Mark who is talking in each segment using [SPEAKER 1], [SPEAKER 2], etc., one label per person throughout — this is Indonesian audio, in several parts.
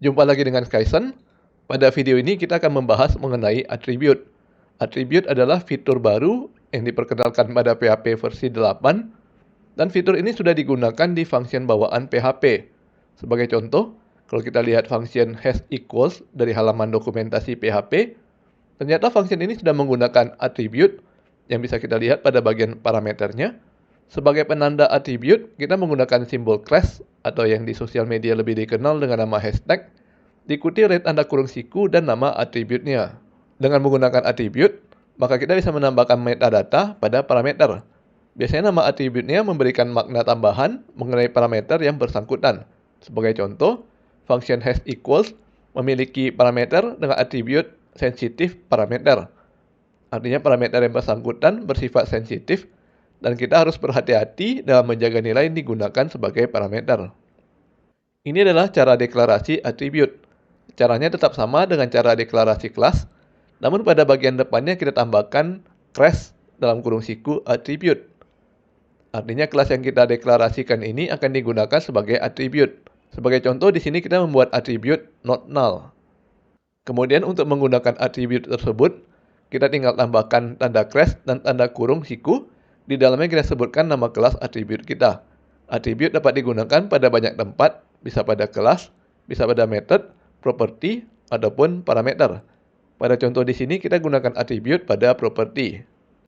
[SPEAKER 1] Jumpa lagi dengan Skyson. Pada video ini kita akan membahas mengenai attribute. Attribute adalah fitur baru yang diperkenalkan pada PHP versi 8 dan fitur ini sudah digunakan di function bawaan PHP. Sebagai contoh, kalau kita lihat function has_equals dari halaman dokumentasi PHP, ternyata function ini sudah menggunakan attribute yang bisa kita lihat pada bagian parameternya. Sebagai penanda attribute, kita menggunakan simbol class atau yang di sosial media lebih dikenal dengan nama hashtag, diikuti oleh tanda kurung siku dan nama atributnya. Dengan menggunakan attribute, maka kita bisa menambahkan metadata pada parameter. Biasanya nama atributnya memberikan makna tambahan mengenai parameter yang bersangkutan. Sebagai contoh, function has_equals memiliki parameter dengan atribut sensitif parameter. Artinya parameter yang bersangkutan bersifat sensitif dan kita harus berhati-hati dalam menjaga nilai yang digunakan sebagai parameter. Ini adalah cara deklarasi attribute. Caranya tetap sama dengan cara deklarasi kelas, namun pada bagian depannya kita tambahkan class dalam kurung siku attribute. Artinya kelas yang kita deklarasikan ini akan digunakan sebagai attribute. Sebagai contoh di sini kita membuat attribute not null. Kemudian untuk menggunakan attribute tersebut, kita tinggal tambahkan tanda class dan tanda kurung siku. Di dalamnya kita sebutkan nama kelas attribute kita. Attribute dapat digunakan pada banyak tempat, bisa pada kelas, bisa pada method, property, ataupun parameter. Pada contoh di sini kita gunakan attribute pada property.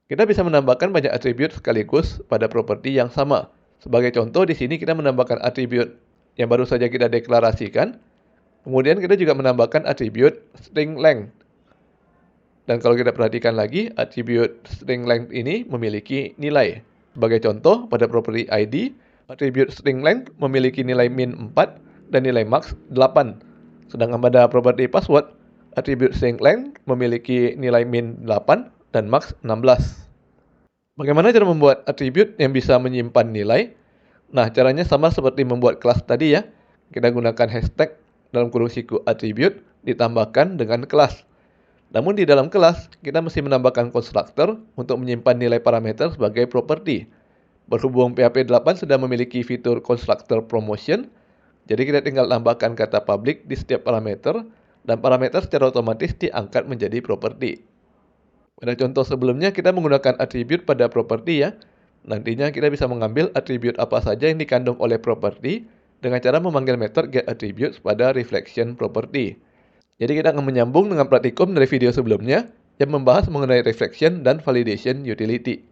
[SPEAKER 1] Kita bisa menambahkan banyak attribute sekaligus pada property yang sama. Sebagai contoh di sini kita menambahkan attribute yang baru saja kita deklarasikan. Kemudian kita juga menambahkan attribute string length. Dan kalau kita perhatikan lagi, attribute string length ini memiliki nilai. Sebagai contoh, pada property ID, attribute string length memiliki nilai min 4 dan nilai max 8. Sedangkan pada property password, attribute string length memiliki nilai min 8 dan max 16. Bagaimana cara membuat attribute yang bisa menyimpan nilai? Nah, caranya sama seperti membuat kelas tadi ya. Kita gunakan hashtag dalam kurung siku attribute ditambahkan dengan kelas. Namun di dalam kelas, kita mesti menambahkan konstruktor untuk menyimpan nilai parameter sebagai property. Berhubung PHP 8 sudah memiliki fitur konstruktor promotion, jadi kita tinggal tambahkan kata public di setiap parameter, dan parameter secara otomatis diangkat menjadi property. Pada contoh sebelumnya, kita menggunakan attribute pada property ya. Nantinya kita bisa mengambil attribute apa saja yang dikandung oleh property dengan cara memanggil method getAttributes pada reflection property. Jadi kita akan menyambung dengan praktikum dari video sebelumnya yang membahas mengenai reflection dan validation utility.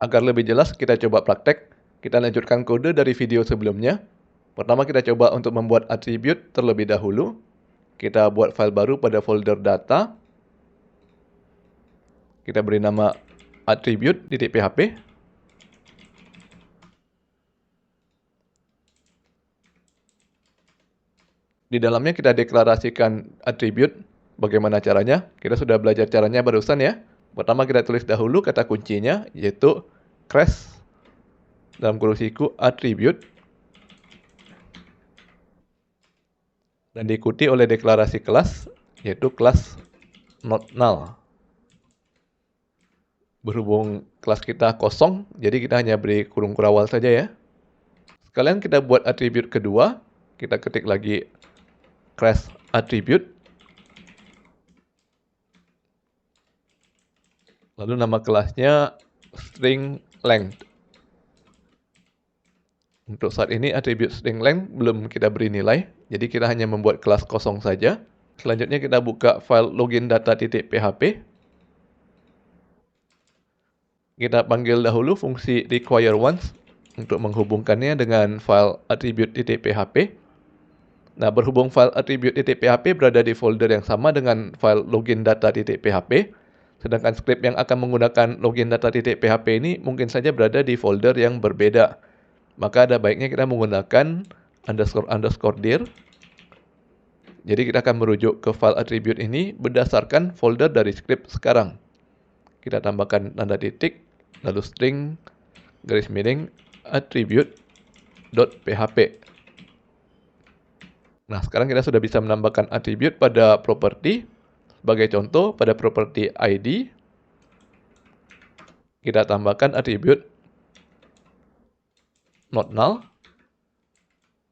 [SPEAKER 1] Agar lebih jelas, kita coba praktek. Kita lanjutkan kode dari video sebelumnya. Pertama kita coba untuk membuat attribute terlebih dahulu. Kita buat file baru pada folder data. Kita beri nama attribute.php. Di dalamnya kita deklarasikan attribute. Bagaimana caranya? Kita sudah belajar caranya barusan ya. Pertama kita tulis dahulu kata kuncinya, yaitu class dalam kurung siku attribute. Dan diikuti oleh deklarasi kelas, yaitu class not null. Berhubung kelas kita kosong, jadi kita hanya beri kurung kurawal saja ya. Sekalian kita buat attribute kedua, kita ketik lagi class attribute. Lalu nama kelasnya string length. Untuk saat ini attribute string length belum kita beri nilai, jadi kita hanya membuat kelas kosong saja. Selanjutnya kita buka file login_data.php. Kita panggil dahulu fungsi require once untuk menghubungkannya dengan file attribute.php. Nah, berhubung file attribute.php berada di folder yang sama dengan file login_data.php, sedangkan script yang akan menggunakan login_data.php ini mungkin saja berada di folder yang berbeda. Maka ada baiknya kita menggunakan _dir. Jadi kita akan merujuk ke file attribute ini berdasarkan folder dari script sekarang. Kita tambahkan tanda titik, lalu string, garis miring, attribute.php. Nah, sekarang kita sudah bisa menambahkan attribute pada property. Sebagai contoh, pada property ID, kita tambahkan attribute not null.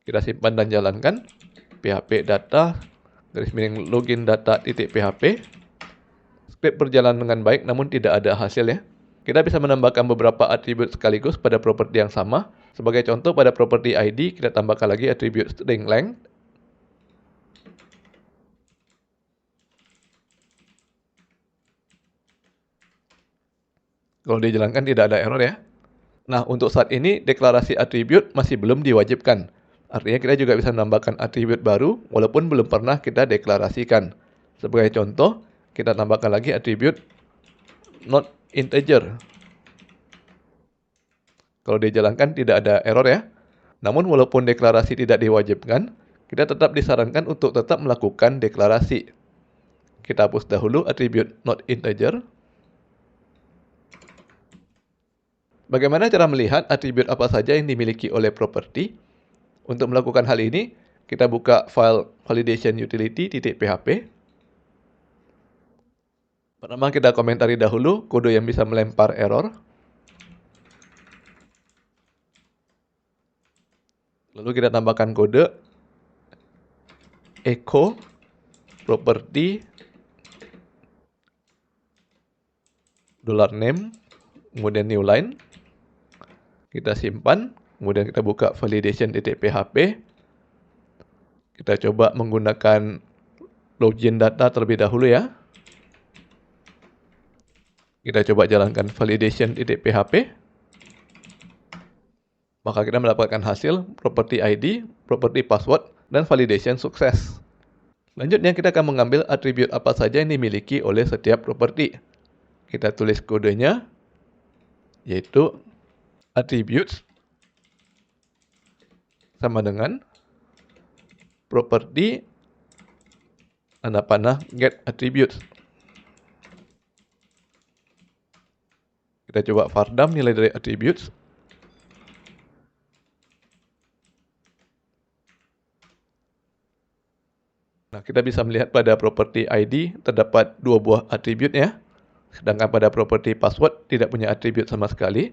[SPEAKER 1] Kita simpan dan jalankan. PHP data garis miring login data titik PHP. Skrip berjalan dengan baik namun tidak ada hasil ya. Kita bisa menambahkan beberapa atribut sekaligus pada properti yang sama. Sebagai contoh pada properti ID kita tambahkan lagi atribut string length. Kalau dijalankan tidak ada error ya. Nah, untuk saat ini deklarasi atribut masih belum diwajibkan. Artinya kita juga bisa menambahkan atribut baru walaupun belum pernah kita deklarasikan. Sebagai contoh, kita tambahkan lagi atribut not integer. Kalau dijalankan tidak ada error ya. Namun walaupun deklarasi tidak diwajibkan, kita tetap disarankan untuk tetap melakukan deklarasi. Kita hapus dahulu atribut not integer. Bagaimana cara melihat atribut apa saja yang dimiliki oleh properti? Untuk melakukan hal ini, kita buka file validation utility.php. Pertama kita komentari dahulu kode yang bisa melempar error. Lalu kita tambahkan kode echo property $name, kemudian new line. Kita simpan, kemudian kita buka validation.php. Kita coba menggunakan login data terlebih dahulu ya. Kita coba jalankan validation.php. Maka kita mendapatkan hasil property ID, property password, dan validation sukses. Selanjutnya kita akan mengambil atribut apa saja yang dimiliki oleh setiap properti. Kita tulis kodenya, yaitu attributes sama dengan property tanda panah get attributes. Kita coba vardam nilai dari attributes. Nah, kita bisa melihat pada property ID terdapat 2 buah atribut ya. Sedangkan pada property password tidak punya atribut sama sekali.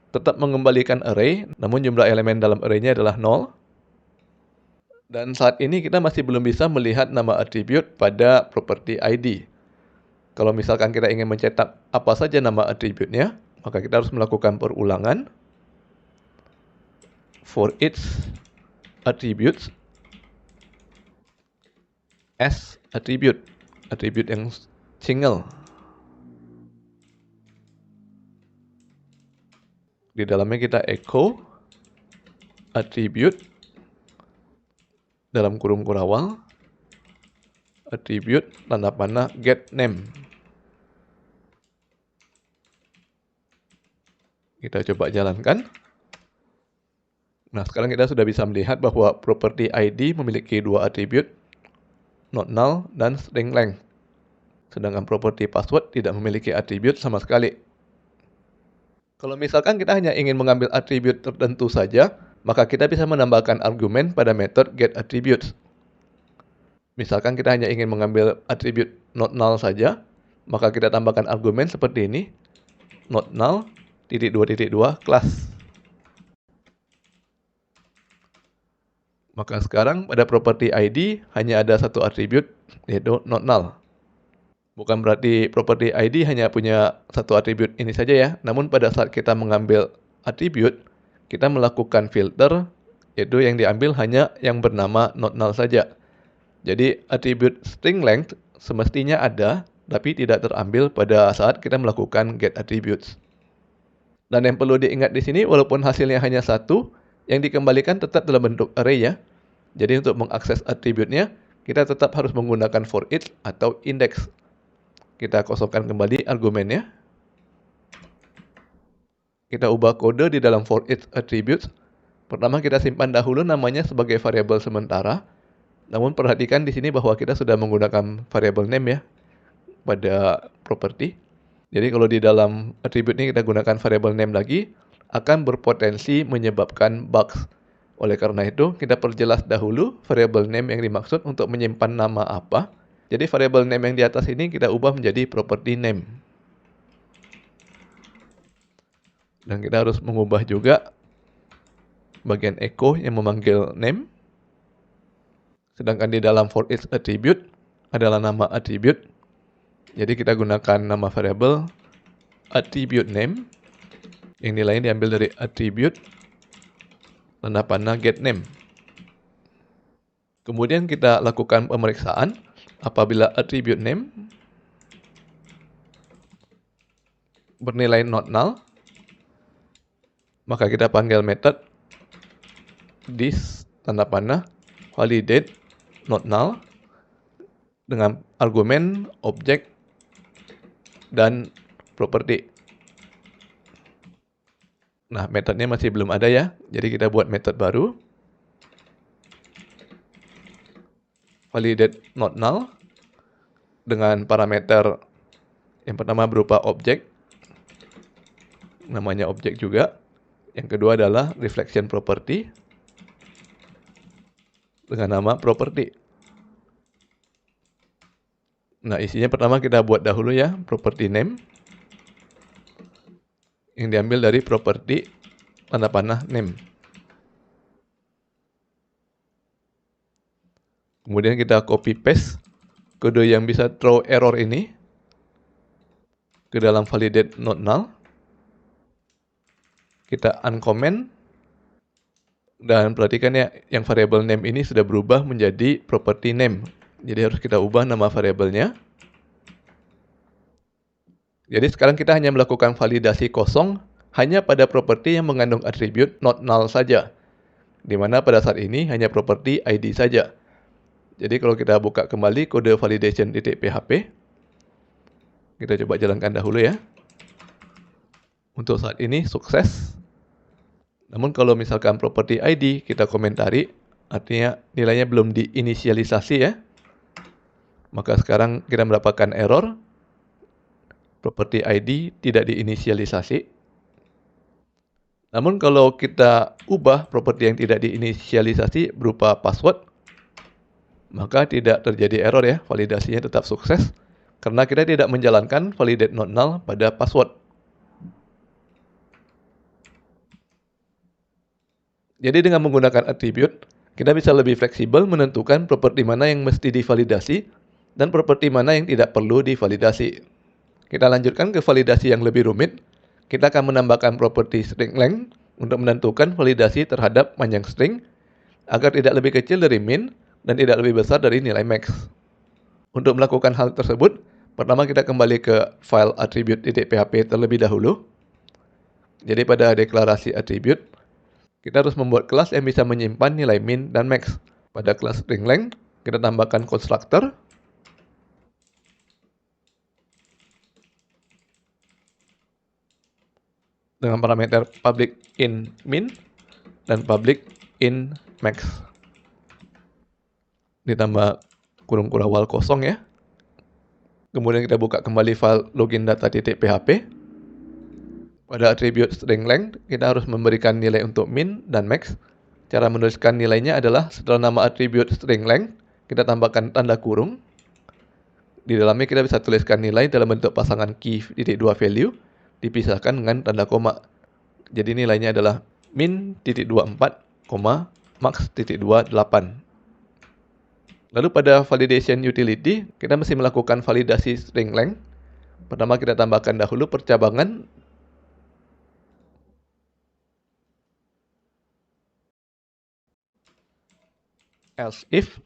[SPEAKER 1] Tetap mengembalikan array, namun jumlah elemen dalam array-nya adalah 0. Dan saat ini kita masih belum bisa melihat nama atribut pada property ID. Kalau misalkan kita ingin mencetak apa saja nama atributnya, maka kita harus melakukan perulangan for each attributes as attribute yang single. Di dalamnya kita echo attribute dalam kurung kurawal attribute tanda panah get name. Kita coba jalankan. Nah, sekarang kita sudah bisa melihat bahwa property ID memiliki 2 atribut, not null dan string length. Sedangkan property password tidak memiliki atribut sama sekali. Kalau misalkan kita hanya ingin mengambil atribut tertentu saja, maka kita bisa menambahkan argumen pada metode getAttributes. Misalkan kita hanya ingin mengambil atribut not null saja, maka kita tambahkan argumen seperti ini, not null, .2.2 class. Maka sekarang pada property ID hanya ada satu atribut, yaitu not null. Bukan berarti property ID hanya punya satu atribut ini saja ya, namun pada saat kita mengambil atribut, kita melakukan filter, yaitu yang diambil hanya yang bernama not null saja. Jadi atribut string length semestinya ada, tapi tidak terambil pada saat kita melakukan get attributes. Dan yang perlu diingat di sini, walaupun hasilnya hanya satu, yang dikembalikan tetap dalam bentuk array ya. Jadi untuk mengakses atributnya, kita tetap harus menggunakan for each atau index. Kita kosongkan kembali argumennya. Kita ubah kode di dalam for each attributes. Pertama kita simpan dahulu namanya sebagai variabel sementara. Namun perhatikan di sini bahwa kita sudah menggunakan variabel name ya pada property. Jadi kalau di dalam attribute ini kita gunakan variabel name lagi, akan berpotensi menyebabkan bugs. Oleh karena itu, kita perjelas dahulu variabel name yang dimaksud untuk menyimpan nama apa. Jadi variabel name yang di atas ini kita ubah menjadi property name. Dan kita harus mengubah juga bagian echo yang memanggil name. Sedangkan di dalam for each attribute adalah nama attribute. Jadi kita gunakan nama variable attribute name yang nilainya diambil dari attribute tanda panah get name. Kemudian kita lakukan pemeriksaan apabila attribute name bernilai not null, maka kita panggil method this tanda panah validate not null dengan argumen objek dan property. Nah, metodenya masih belum ada ya, jadi kita buat metode baru. Validate not null dengan parameter yang pertama berupa objek, namanya objek juga. Yang kedua adalah reflection property dengan nama property. Nah, isinya pertama kita buat dahulu ya, property name yang diambil dari property tanda panah name. Kemudian kita copy paste kode yang bisa throw error ini ke dalam validate not null. Kita uncomment dan perhatikan ya, yang variable name ini sudah berubah menjadi property name. Jadi harus kita ubah nama variabelnya. Jadi sekarang kita hanya melakukan validasi kosong hanya pada properti yang mengandung atribut not null saja. Di mana pada saat ini hanya properti ID saja. Jadi kalau kita buka kembali kode validation.php, kita coba jalankan dahulu ya. Untuk saat ini sukses. Namun kalau misalkan property ID kita komentari, artinya nilainya belum diinisialisasi ya. Maka sekarang kita mendapatkan error, property ID tidak diinisialisasi. Namun kalau kita ubah properti yang tidak diinisialisasi berupa password, maka tidak terjadi error ya, validasinya tetap sukses. Karena kita tidak menjalankan validate not null pada password. Jadi dengan menggunakan attribute, kita bisa lebih fleksibel menentukan properti mana yang mesti divalidasi dan properti mana yang tidak perlu divalidasi. Kita lanjutkan ke validasi yang lebih rumit. Kita akan menambahkan properti string length untuk menentukan validasi terhadap panjang string agar tidak lebih kecil dari min dan tidak lebih besar dari nilai max. Untuk melakukan hal tersebut, pertama kita kembali ke file attribute.php terlebih dahulu. Jadi pada deklarasi attribute, kita harus membuat kelas yang bisa menyimpan nilai min dan max. Pada kelas string length, kita tambahkan konstruktor dengan parameter public in min dan public in max. Ditambah kurung kurawal kosong ya. Kemudian kita buka kembali file login-data.php. Pada attribute string length, kita harus memberikan nilai untuk min dan max. Cara menuliskan nilainya adalah setelah nama attribute string length, kita tambahkan tanda kurung. Di dalamnya kita bisa tuliskan nilai dalam bentuk pasangan key titik 2 value, dipisahkan dengan tanda koma. Jadi nilainya adalah min.24, max.28. Lalu pada validation utility, kita mesti melakukan validasi string length. Pertama kita tambahkan dahulu percabangan else if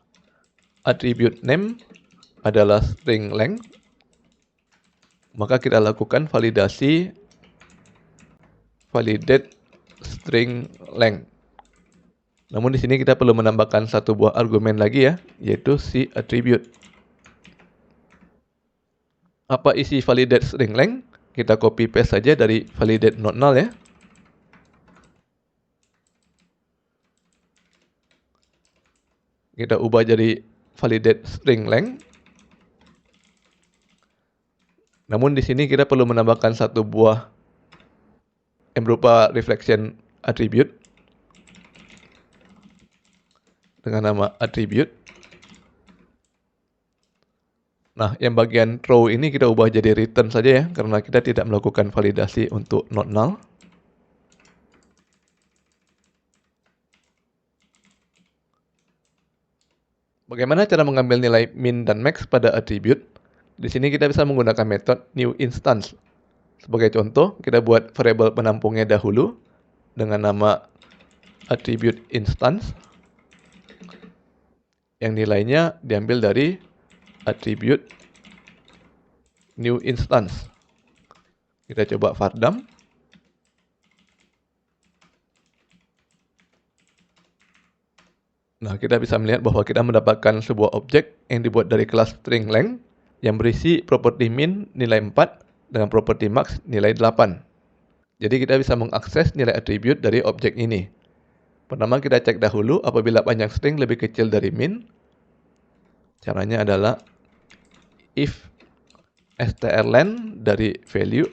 [SPEAKER 1] attribute name adalah string length, maka kita lakukan validasi validate string length. Namun di sini kita perlu menambahkan satu buah argumen lagi ya, yaitu si attribute. Apa isi validate string length? Kita copy paste saja dari validate not null ya. Kita ubah jadi validate string length. Namun di sini kita perlu menambahkan satu buah yang berupa reflection attribute dengan nama attribute. Nah, yang bagian throw ini kita ubah jadi return saja ya, karena kita tidak melakukan validasi untuk not null. Bagaimana cara mengambil nilai min dan max pada attribute? Di sini kita bisa menggunakan metode new instance. Sebagai contoh, kita buat variabel penampungnya dahulu dengan nama attribute instance yang nilainya diambil dari attribute new instance. Kita coba vardam. Nah, kita bisa melihat bahwa kita mendapatkan sebuah objek yang dibuat dari kelas string length yang berisi properti min nilai 4 dengan properti max nilai 8. Jadi kita bisa mengakses nilai attribute dari objek ini. Pertama kita cek dahulu apabila panjang string lebih kecil dari min. Caranya adalah if strlen dari value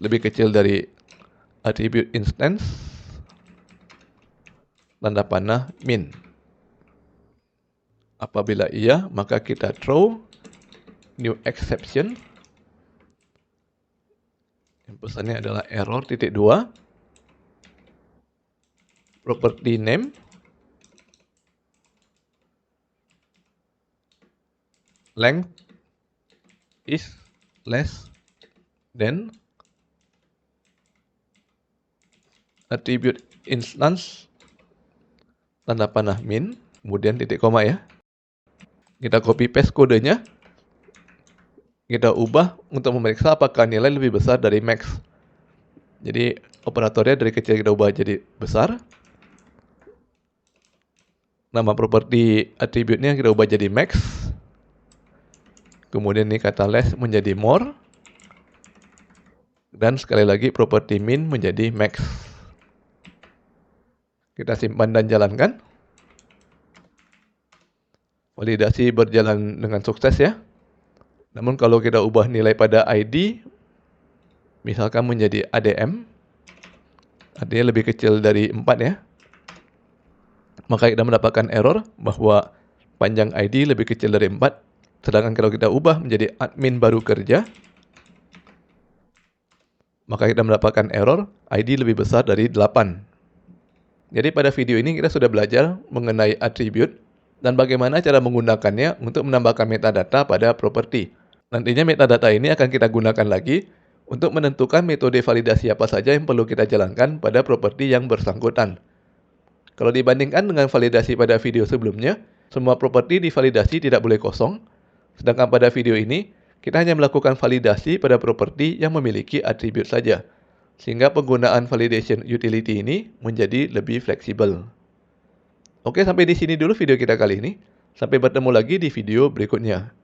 [SPEAKER 1] lebih kecil dari attribute instance tanda panah min. Apabila iya, maka kita throw new exception. Yang pesannya adalah error titik 2. Property name. Length is less than attribute instance tanda panah min, kemudian titik koma ya. Kita copy paste kodenya. Kita ubah untuk memeriksa apakah nilai lebih besar dari max. Jadi operatornya dari kecil kita ubah jadi besar. Nama properti attribute-nya kita ubah jadi max. Kemudian ini kata less menjadi more. Dan sekali lagi properti min menjadi max. Kita simpan dan jalankan. Validasi berjalan dengan sukses ya. Namun kalau kita ubah nilai pada ID, misalkan menjadi ADM, artinya lebih kecil dari 4 ya, maka kita mendapatkan error bahwa panjang ID lebih kecil dari 4. Sedangkan kalau kita ubah menjadi admin baru kerja, maka kita mendapatkan error ID lebih besar dari 8. Jadi pada video ini kita sudah belajar mengenai attribute dan bagaimana cara menggunakannya untuk menambahkan metadata pada properti. Nantinya metadata ini akan kita gunakan lagi untuk menentukan metode validasi apa saja yang perlu kita jalankan pada properti yang bersangkutan. Kalau dibandingkan dengan validasi pada video sebelumnya, semua properti divalidasi tidak boleh kosong. Sedangkan pada video ini, kita hanya melakukan validasi pada properti yang memiliki atribut saja. Sehingga penggunaan validation utility ini menjadi lebih fleksibel. Oke, sampai di sini dulu video kita kali ini. Sampai bertemu lagi di video berikutnya.